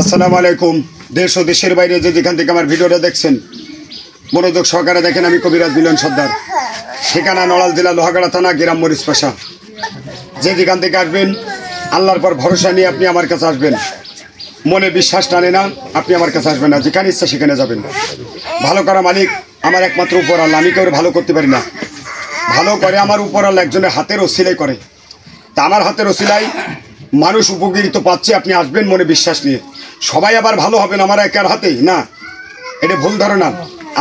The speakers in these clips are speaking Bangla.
আসসালামু আলাইকুম। দেশ ও দেশের বাইরে যে যেখান থেকে আমার ভিডিওটা দেখছেন মনোযোগ সহকারে দেখেন। আমি কবিরাজ মিলন সর্দার, ঠিকানা নড়াইল জেলা লোহাগাড়া থানা, গ্রাম মরিচপাশা। যে যেখান থেকে আসবেন আল্লাহর পর ভরসা নিয়ে আপনি আমার কাছে আসবেন। মনে বিশ্বাস টানে না, আপনি আমার কাছে আসবেন না, যেখানে ইচ্ছা সেখানে যাবেন। ভালো করা মালিক আমার একমাত্র উপর আল্লাহ। আমি কেউ ভালো করতে পারি না, ভালো করে আমার উপর আল্লাহ একজনের হাতের ওসিলাই করে। তা আমার হাতের ওসিলাই মানুষ উপকৃত পাচ্ছে। আপনি আসবেন মনে বিশ্বাস নিয়ে। সবাই আবার ভালো হবেন আমার একার হাতেই না, এটা ভুল ধারণা।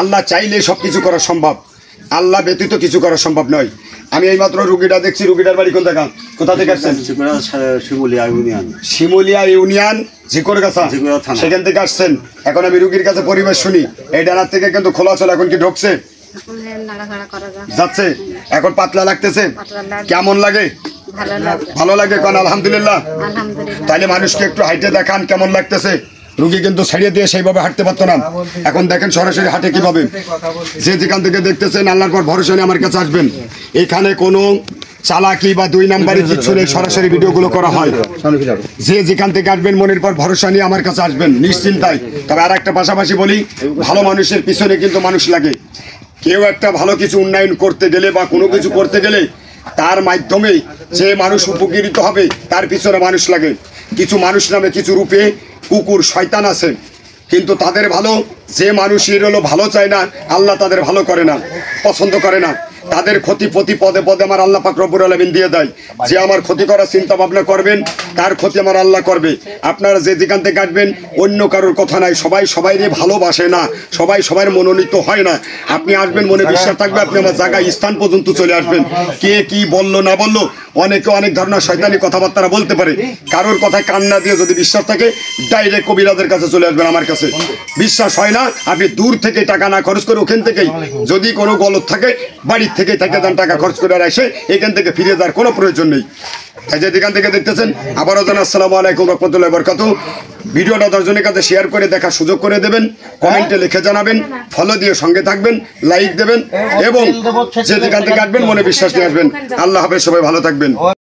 আল্লাহ চাইলে সব কিছু করা সম্ভব, আল্লাহ ব্যতীত কিছু করা সম্ভব নয়। আমি এইমাত্র রুগীটা দেখছি। রুগীটার বাড়ি কোন জায়গা, কোথা থেকে আসছেন? শিমুলিয়া ইউনিয়ন ঝিকরগাছা, সেখান থেকে আসছেন। এখন আমি রুগীর কাছে পরিবেশ শুনি। এই ডানার থেকে কিন্তু খোলা চলে, এখন কি ঢুকছে যাচ্ছে? এখন পাতলা লাগতেছে, কেমন লাগে? ভালো লাগে কোন? আলহামদুলিল্লাহ। তাহলে মানুষকে একটু হাইটে দেখান কেমন লাগতেছে। রুগী কিন্তু ছাড়িয়ে দিয়ে সেইভাবে হাঁটতে পারতো না, এখন দেখেন সরাসরি হাঁটে কিভাবে। যে যেখান থেকে দেখতেছেন আল্লাহর পর ভরসা নিয়ে আমার কাছে আসবেন। এখানে কোনো চালাকি বা দুই নাম্বারি কিছু নেই, সরাসরি ভিডিওগুলো করা হয়। যে যেখান থেকে আসবেন মনের পর ভরসা নিয়ে আমার কাছে আসবেন নিশ্চিন্তায়। তবে আর একটা পাশাপাশি বলি, ভালো মানুষের পিছনে কিন্তু মানুষ লাগে। কেউ একটা ভালো কিছু উন্নয়ন করতে গেলে বা কোনো কিছু করতে গেলে তার মাধ্যমে যে মানুষ উপকৃত হবে তার পিছনে মানুষ লাগে। কিছু মানুষ নামে কিছু রূপে কুকুর শয়তান আছে, কিন্তু তাদের ভালো যে মানুষের হলো ভালো চায় না, আল্লাহ তাদের ভালো করে না, পছন্দ করে না। তাদের ক্ষতি প্রতি পদে পদে আমার আল্লাহ পাক রব্বুল আলামিন দিয়ে দেয়। যে আমার ক্ষতি করার চিন্তা ভাবনা করবেন তার ক্ষতি আমার আল্লাহ করবে। আপনারা যে যেখান থেকে আসবেন অন্য কারোর কথা নাই, সবাই সবাইরে ভালোবাসে না, সবাই সবার মনোনীত হয় না। আপনি আসবেন মনে বিশ্বাস থাকবে, আপনি আমার জায়গায় স্থান পর্যন্ত চলে আসবেন। কে কি বললো না বললো, অনেকে অনেক ধরনের শয়তানি কথাবার্তা বলতে পারে। কারোর কথায় কান্না দিয়ে যদি বিশ্বাস থাকে ডাইরেক্ট কবিরাজের কাছে চলে আসবেন আমার কাছে। বিশ্বাস হয় না, আপনি দূর থেকে টাকা না খরচ করে ওখান থেকেই যদি কোনো গলত থাকে বাড়ির থেকে যান, টাকা খরচ করে আর এসে এখান থেকে ফিরে যাওয়ার কোনো প্রয়োজন নেই। তাই যে যেখান থেকে দেখতেছেন আবারও জানাই আসসালামু আলাইকুম রাহমাতুল্লাহি ওয়া বারাকাতুহু। ভিডিওটা 10 জনের কাছে শেয়ার করে দেখার সুযোগ করে দেবেন, কমেন্টে লিখে জানাবেন, ফলো দিয়ে সঙ্গে থাকবেন, লাইক দেবেন এবং যে যেখান থেকে আসবেন মনে বিশ্বাস নিয়ে আসবেন। আল্লাহ হাফেজ, সবাই ভালো থাকবেন।